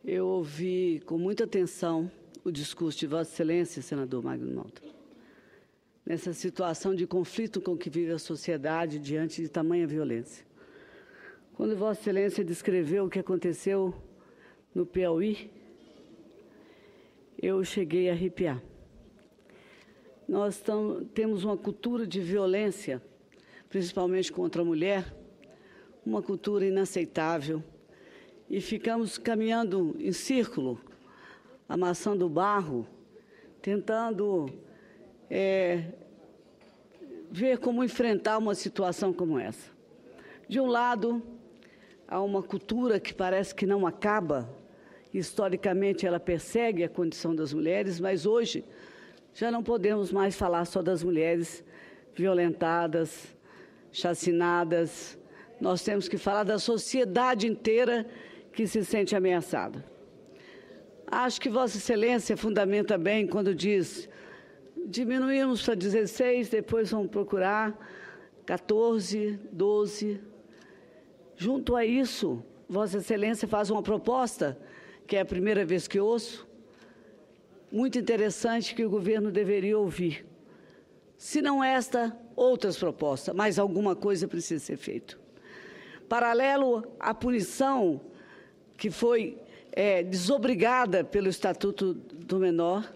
Eu ouvi com muita atenção o discurso de Vossa Excelência, senador Magno Malta, nessa situação de conflito com que vive a sociedade diante de tamanha violência. Quando Vossa Excelência descreveu o que aconteceu no Piauí, eu cheguei a arrepiar. Nós temos uma cultura de violência, principalmente contra a mulher, uma cultura inaceitável, e ficamos caminhando em círculo, amassando barro, tentando ver como enfrentar uma situação como essa. De um lado, há uma cultura que parece que não acaba, historicamente ela persegue a condição das mulheres, mas hoje já não podemos mais falar só das mulheres violentadas, chacinadas. Nós temos que falar da sociedade inteira que se sente ameaçada. Acho que Vossa Excelência fundamenta bem quando diz: diminuímos para 16, depois vamos procurar 14, 12. Junto a isso, Vossa Excelência faz uma proposta, que é a primeira vez que ouço, muito interessante, que o governo deveria ouvir. Se não esta, outras propostas, mas alguma coisa precisa ser feita. Paralelo à punição que foi desobrigada pelo Estatuto do Menor,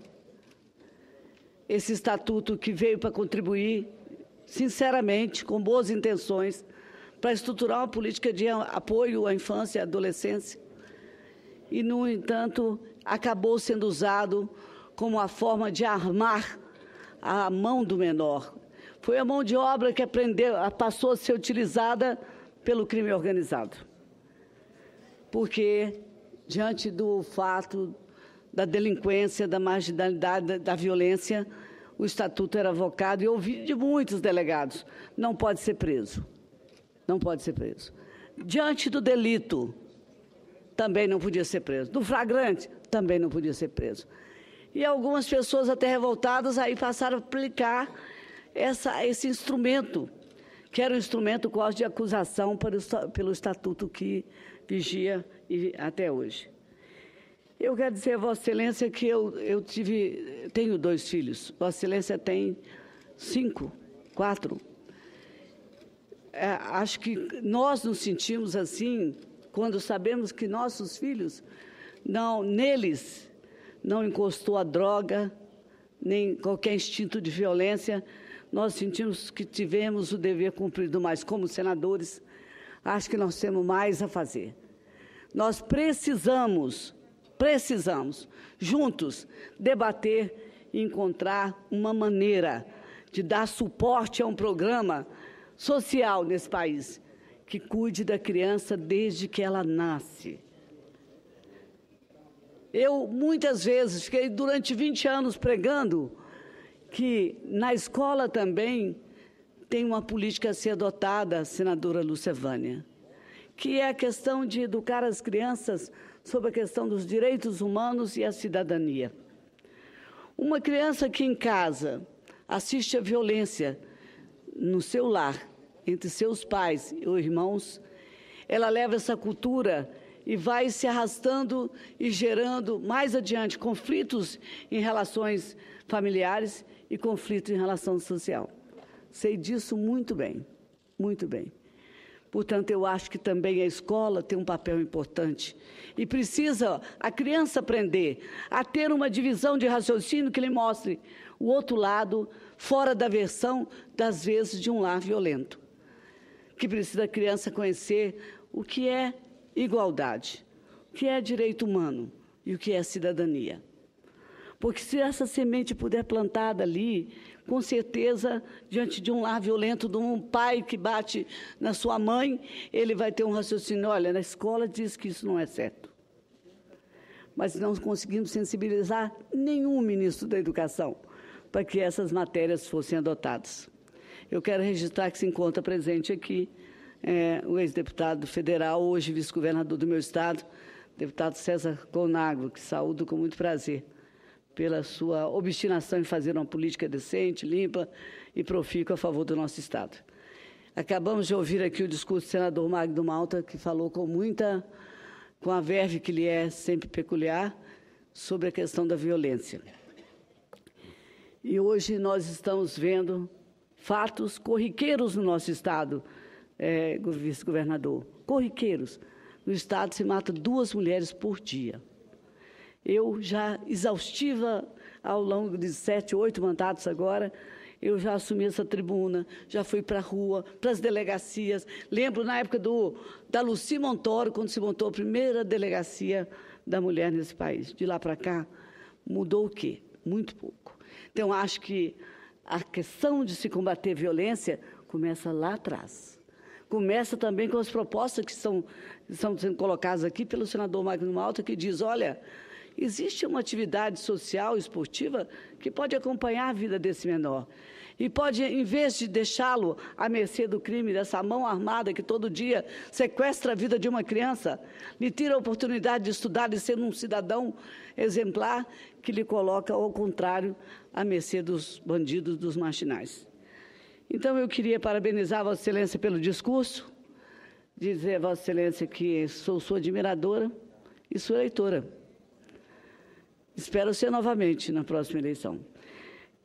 esse estatuto que veio para contribuir, sinceramente, com boas intenções, para estruturar uma política de apoio à infância e à adolescência, e, no entanto, acabou sendo usado como uma forma de armar a mão do menor. Foi a mão de obra que passou a ser utilizada pelo crime organizado. Porque, diante do fato da delinquência, da marginalidade, da violência, o estatuto era avocado, e eu ouvi de muitos delegados: não pode ser preso, não pode ser preso. Diante do delito, também não podia ser preso. Do flagrante, também não podia ser preso. E algumas pessoas, até revoltadas, aí passaram a aplicar esse instrumento, que era um instrumento quase de acusação pelo estatuto que vigia até hoje. Eu quero dizer a Vossa Excelência que eu tenho 2 filhos. Vossa Excelência tem 5, 4. Acho que nós nos sentimos assim quando sabemos que nossos filhos, neles não encostou a droga, nem qualquer instinto de violência. Nós sentimos que tivemos o dever cumprido, mas como senadores, acho que nós temos mais a fazer. Nós precisamos, juntos, debater e encontrar uma maneira de dar suporte a um programa social nesse país, que cuide da criança desde que ela nasce. Eu, muitas vezes, fiquei durante 20 anos pregando que na escola também tem uma política a ser adotada, senadora Lúcia Vânia, que é a questão de educar as crianças sobre a questão dos direitos humanos e a cidadania. Uma criança que em casa assiste a violência no seu lar, entre seus pais ou irmãos, ela leva essa cultura e vai se arrastando e gerando, mais adiante, conflitos em relações familiares e conflitos em relação social. Sei disso muito bem, muito bem. Portanto, eu acho que também a escola tem um papel importante e precisa a criança aprender a ter uma divisão de raciocínio que lhe mostre o outro lado, fora da versão, das vezes, de um lar violento. Que precisa a criança conhecer o que é igualdade, o que é direito humano e o que é cidadania. Porque se essa semente puder plantada ali, com certeza, diante de um lar violento, de um pai que bate na sua mãe, ele vai ter um raciocínio: olha, na escola diz que isso não é certo. Mas não conseguimos sensibilizar nenhum ministro da Educação para que essas matérias fossem adotadas. Eu quero registrar que se encontra presente aqui o ex-deputado federal, hoje vice-governador do meu estado, deputado César Conagro, que saúdo com muito prazer pela sua obstinação em fazer uma política decente, limpa e profícua a favor do nosso estado. Acabamos de ouvir aqui o discurso do senador Magno Malta, que falou com muita com a verve que lhe é sempre peculiar, sobre a questão da violência. E hoje nós estamos vendo fatos corriqueiros no nosso Estado, vice-governador, corriqueiros. No Estado se mata 2 mulheres por dia. Eu já exaustiva ao longo de 7, 8 mandatos agora, eu já assumi essa tribuna, já fui para a rua, para as delegacias. Lembro na época da Lucy Montoro, quando se montou a primeira delegacia da mulher nesse país. De lá para cá, mudou o quê? Muito pouco. Então, acho que a questão de se combater violência começa lá atrás. Começa também com as propostas que estão sendo colocadas aqui pelo senador Magno Malta, que diz, olha, existe uma atividade social, esportiva, que pode acompanhar a vida desse menor. E pode, em vez de deixá-lo à mercê do crime, dessa mão armada que todo dia sequestra a vida de uma criança, lhe tira a oportunidade de estudar e ser um cidadão exemplar, que lhe coloca, ao contrário, à mercê dos bandidos, dos marginais. Então, eu queria parabenizar a Vossa Excelência pelo discurso, dizer a Vossa Excelência que sou sua admiradora e sua eleitora. Espero ser novamente na próxima eleição.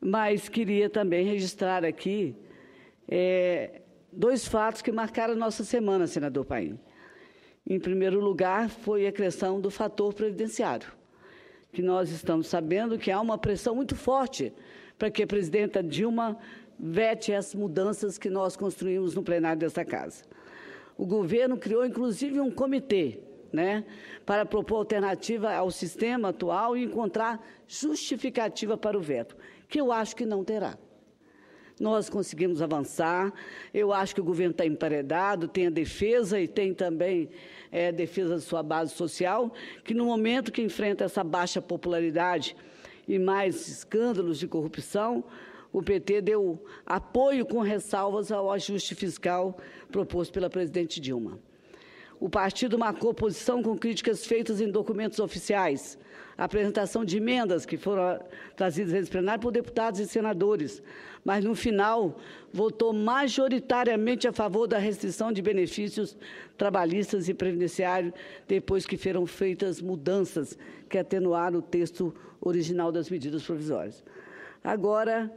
Mas queria também registrar aqui 2 fatos que marcaram a nossa semana, senador Paim. Em primeiro lugar, foi a questão do fator previdenciário, que nós estamos sabendo que há uma pressão muito forte para que a presidenta Dilma vete as mudanças que nós construímos no plenário desta casa. O governo criou, inclusive, um comitê, para propor alternativa ao sistema atual e encontrar justificativa para o veto, que eu acho que não terá. Nós conseguimos avançar, eu acho que o governo está emparedado, tem a defesa e tem também a defesa da sua base social, que no momento que enfrenta essa baixa popularidade e mais escândalos de corrupção, o PT deu apoio com ressalvas ao ajuste fiscal proposto pela presidente Dilma. O partido marcou posição com críticas feitas em documentos oficiais, a apresentação de emendas que foram trazidas nesse plenário por deputados e senadores, mas, no final, votou majoritariamente a favor da restrição de benefícios trabalhistas e previdenciários, depois que foram feitas mudanças que atenuaram o texto original das medidas provisórias. Agora,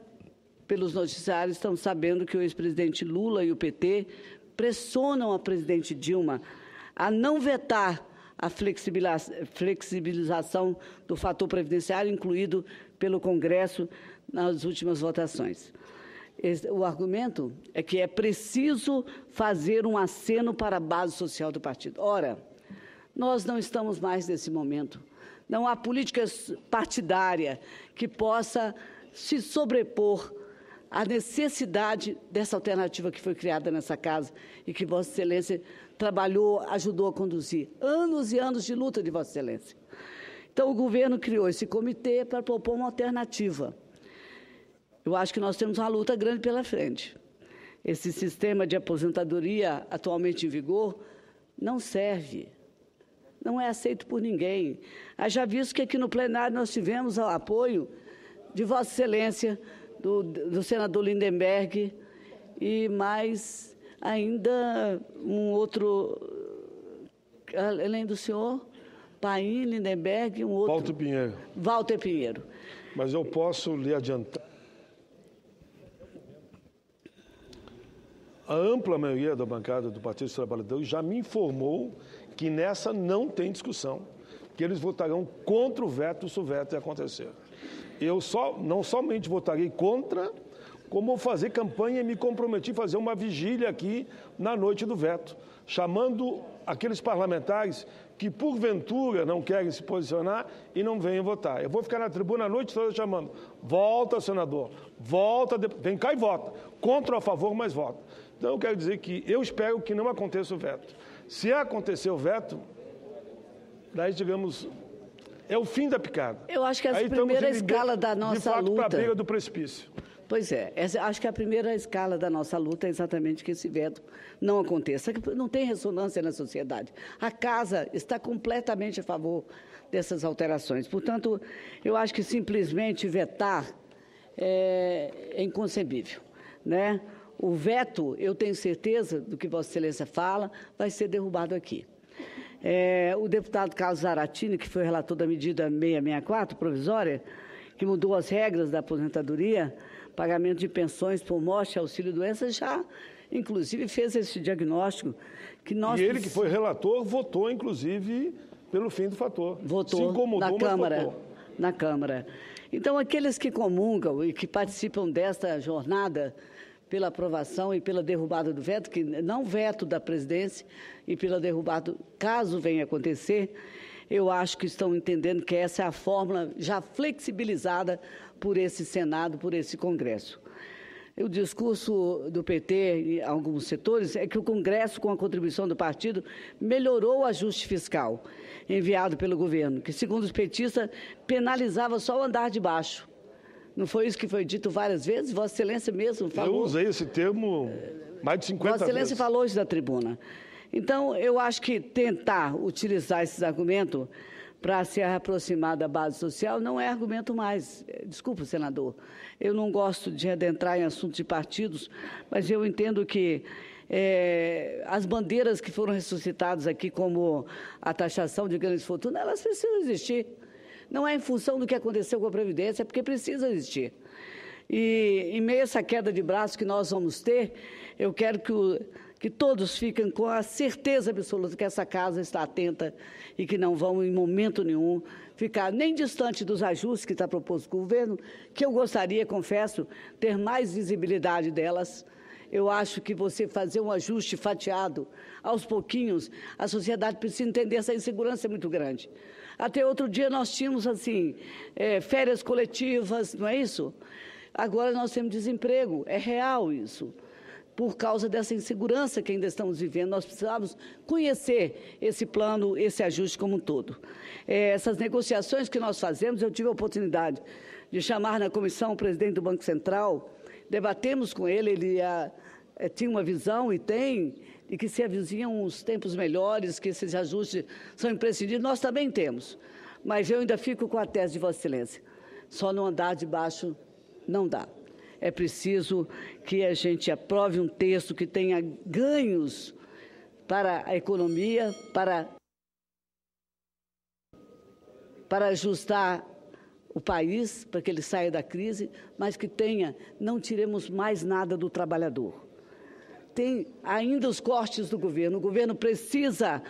pelos noticiários, estamos sabendo que o ex-presidente Lula e o PT pressionam a presidente Dilma a não vetar a flexibilização do fator previdenciário incluído pelo Congresso nas últimas votações. O argumento é que é preciso fazer um aceno para a base social do partido. Ora, nós não estamos mais nesse momento. Não há política partidária que possa se sobrepor à necessidade dessa alternativa que foi criada nessa casa e que Vossa Excelência trabalhou, ajudou a conduzir. Anos e anos de luta de Vossa Excelência. Então, o governo criou esse comitê para propor uma alternativa. Eu acho que nós temos uma luta grande pela frente. Esse sistema de aposentadoria atualmente em vigor não serve, não é aceito por ninguém. Já visto que aqui no plenário nós tivemos o apoio de Vossa Excelência, do senador Lindenberg e mais ainda um outro, além do senhor, Paim, Lindenberg, um outro... Walter Pinheiro. Walter Pinheiro. Mas eu posso lhe adiantar. A ampla maioria da bancada do Partido dos Trabalhadores já me informou que nessa não tem discussão, que eles votarão contra o veto se o veto acontecer. Eu não somente votarei contra, como vou fazer campanha e me comprometi a fazer uma vigília aqui na noite do veto, chamando aqueles parlamentares que, porventura, não querem se posicionar e não venham votar. Eu vou ficar na tribuna a noite toda chamando, volta, senador, volta, vem cá e vota, contra ou a favor, mas vota. Então, eu quero dizer que eu espero que não aconteça o veto. Se acontecer o veto, daí, digamos... é o fim da picada. Eu acho que essa é a primeira escala da nossa luta. De fato, luta. para a beira do precipício. Pois é, acho que a primeira escala da nossa luta é exatamente que esse veto não aconteça. Não tem ressonância na sociedade. A Casa está completamente a favor dessas alterações. Portanto, eu acho que simplesmente vetar é inconcebível, O veto, eu tenho certeza do que Vossa Excelência fala, vai ser derrubado aqui. O deputado Carlos Zaratini, que foi relator da medida 664, provisória, que mudou as regras da aposentadoria, pagamento de pensões por morte, auxílio-doença, já, inclusive, fez esse diagnóstico. Que nós... E ele, que foi relator, votou, inclusive, pelo fim do fator. Votou se incomodou, na Câmara. Votou. Na Câmara. Então, aqueles que comungam e que participam desta jornada pela aprovação e pela derrubada do veto, que não veto da presidência, e pela derrubada, caso venha acontecer, eu acho que estão entendendo que essa é a fórmula já flexibilizada por esse Senado, por esse Congresso. O discurso do PT em alguns setores é que o Congresso, com a contribuição do partido, melhorou o ajuste fiscal enviado pelo governo, que, segundo os petistas, penalizava só o andar de baixo. Não foi isso que foi dito várias vezes? Vossa Excelência mesmo falou. Eu usei esse termo mais de 50 vezes. Vossa Excelência falou isso da tribuna. Então, eu acho que tentar utilizar esses argumentos para se aproximar da base social não é argumento mais. Desculpa, senador, eu não gosto de adentrar em assuntos de partidos, mas eu entendo que as bandeiras que foram ressuscitadas aqui, como a taxação de grandes fortunas, elas precisam existir. Não é em função do que aconteceu com a Previdência, é porque precisa existir. E, em meio a essa queda de braço que nós vamos ter, eu quero que todos fiquem com a certeza absoluta que essa casa está atenta e que não vão, em momento nenhum, ficar nem distante dos ajustes que está proposto com o governo, que eu gostaria, confesso, ter mais visibilidade delas. Eu acho que você fazer um ajuste fatiado, aos pouquinhos, a sociedade precisa entender essa insegurança é muito grande. Até outro dia nós tínhamos, assim, férias coletivas, não é isso? Agora nós temos desemprego, é real isso. Por causa dessa insegurança que ainda estamos vivendo, nós precisamos conhecer esse plano, esse ajuste como um todo. Essas negociações que nós fazemos, eu tive a oportunidade de chamar na comissão o presidente do Banco Central, debatemos com ele, ele tinha uma visão e tem, de que se avizinham uns tempos melhores, que esses ajustes são imprescindíveis, nós também temos. Mas eu ainda fico com a tese de Vossa Excelência, só no andar de baixo não dá. É preciso que a gente aprove um texto que tenha ganhos para a economia, para ajustar o país, para que ele saia da crise, mas que não tiremos mais nada do trabalhador. Tem ainda os cortes do governo. O governo precisa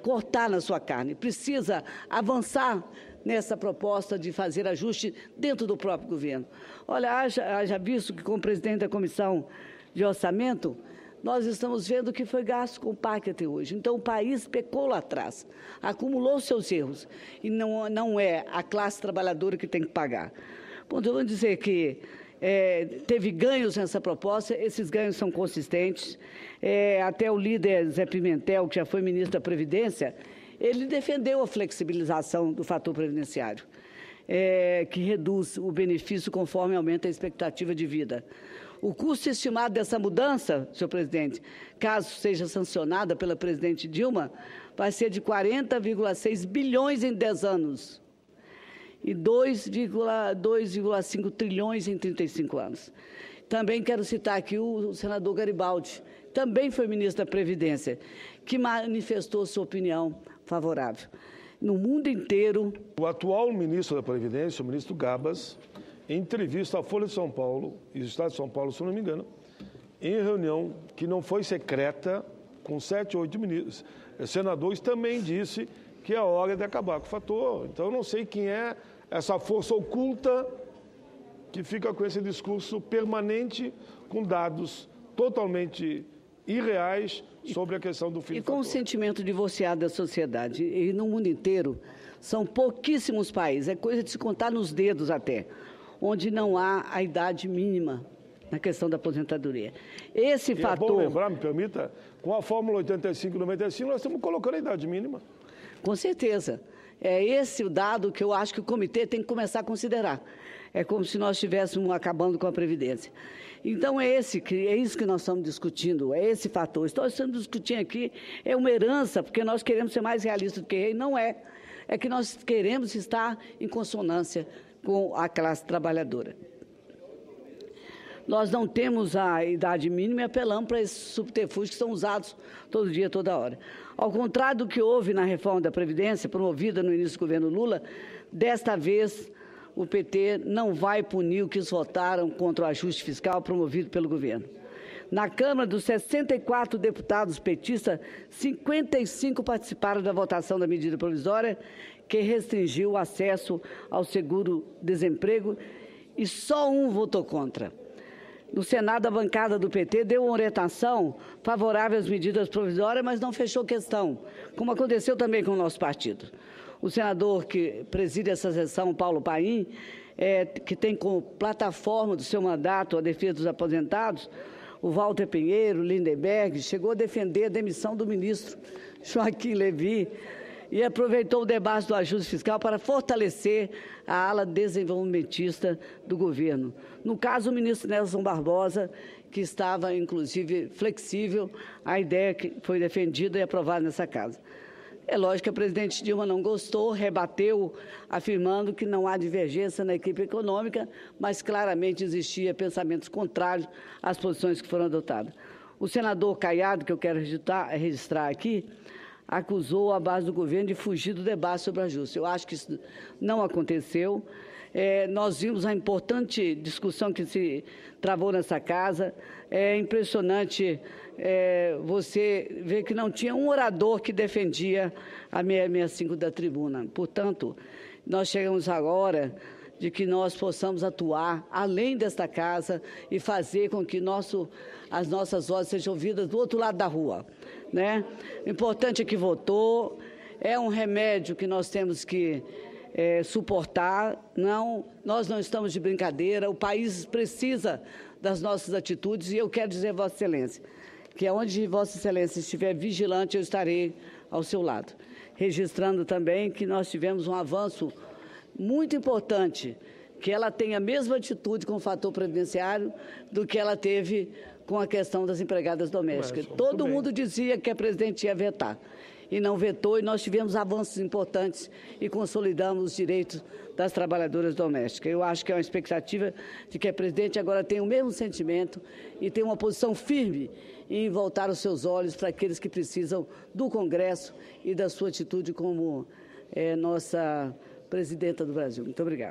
cortar na sua carne, precisa avançar nessa proposta de fazer ajuste dentro do próprio governo. Olha, haja visto que, como presidente da Comissão de Orçamento, nós estamos vendo que foi gasto com o PAC até hoje. Então, o país pecou lá atrás, acumulou seus erros, e não é a classe trabalhadora que tem que pagar. Bom, eu vou dizer que teve ganhos nessa proposta, esses ganhos são consistentes. Até o líder Zé Pimentel, que já foi ministro da Previdência, ele defendeu a flexibilização do fator previdenciário, que reduz o benefício conforme aumenta a expectativa de vida. O custo estimado dessa mudança, senhor presidente, caso seja sancionada pela presidente Dilma, vai ser de 40,6 bilhões em 10 anos e 2,5 trilhões em 35 anos. Também quero citar aqui o senador Garibaldi, também foi ministro da Previdência, que manifestou sua opinião favorável. No mundo inteiro... O atual ministro da Previdência, o ministro Gabas, em entrevista à Folha de São Paulo e o Estado de São Paulo, se não me engano, em reunião que não foi secreta, com 7 ou 8 ministros, senadores, também disse que é hora de acabar com o fator. Então, eu não sei quem é essa força oculta que fica com esse discurso permanente, com dados totalmente irreais sobre a questão do fim do fator. E com o sentimento divorciado da sociedade. E no mundo inteiro, são pouquíssimos países, é coisa de se contar nos dedos até, onde não há a idade mínima na questão da aposentadoria. Esse fator... É bom lembrar, me permita, com a Fórmula 85-95, nós estamos colocando a idade mínima. Com certeza. É esse o dado que eu acho que o comitê tem que começar a considerar. É como se nós estivéssemos acabando com a Previdência. Então, é isso que nós estamos discutindo, é esse fator. Nós estamos discutindo aqui, é uma herança, porque nós queremos ser mais realistas do que rei. Não é. É que nós queremos estar em consonância com a classe trabalhadora. nós não temos a idade mínima e apelamos para esses subterfúgios que são usados todo dia, toda hora. Ao contrário do que houve na reforma da Previdência, promovida no início do governo Lula, desta vez o PT não vai punir o que os votaram contra o ajuste fiscal promovido pelo governo. Na Câmara, dos 64 deputados petistas, 55 participaram da votação da medida provisória que restringiu o acesso ao seguro-desemprego e só um votou contra. No Senado, a bancada do PT deu uma orientação favorável às medidas provisórias, mas não fechou questão, como aconteceu também com o nosso partido. O senador que preside essa sessão, Paulo Paim, que tem como plataforma do seu mandato a defesa dos aposentados, o Walter Pinheiro, Lindenberg, chegou a defender a demissão do ministro Joaquim Levy e aproveitou o debate do ajuste fiscal para fortalecer a ala desenvolvimentista do governo. No caso, o ministro Nelson Barbosa, que estava, inclusive, flexível à ideia que foi defendida e aprovada nessa casa. É lógico que a presidente Dilma não gostou, rebateu, afirmando que não há divergência na equipe econômica, mas claramente existia pensamentos contrários às posições que foram adotadas. O senador Caiado, que eu quero registrar aqui, acusou a base do governo de fugir do debate sobre ajuste. Eu acho que isso não aconteceu. Nós vimos a importante discussão que se travou nessa casa. É impressionante você ver que não tinha um orador que defendia a 665 da tribuna. Portanto, nós chegamos agora de que nós possamos atuar além desta casa e fazer com que as nossas vozes sejam ouvidas do outro lado da rua, né? O importante é que votou, é um remédio que nós temos que suportar. Nós não estamos de brincadeira, o país precisa das nossas atitudes e eu quero dizer, Vossa Excelência, que onde Vossa Excelência estiver vigilante, eu estarei ao seu lado. Registrando também que nós tivemos um avanço muito importante, que ela tem a mesma atitude com o fator previdenciário do que ela teve com a questão das empregadas domésticas. Todo mundo dizia que a presidente ia vetar e não vetou, e nós tivemos avanços importantes e consolidamos os direitos das trabalhadoras domésticas. Eu acho que é uma expectativa de que a presidente agora tenha o mesmo sentimento e tenha uma posição firme em voltar os seus olhos para aqueles que precisam do Congresso e da sua atitude como nossa presidenta do Brasil. Muito obrigada.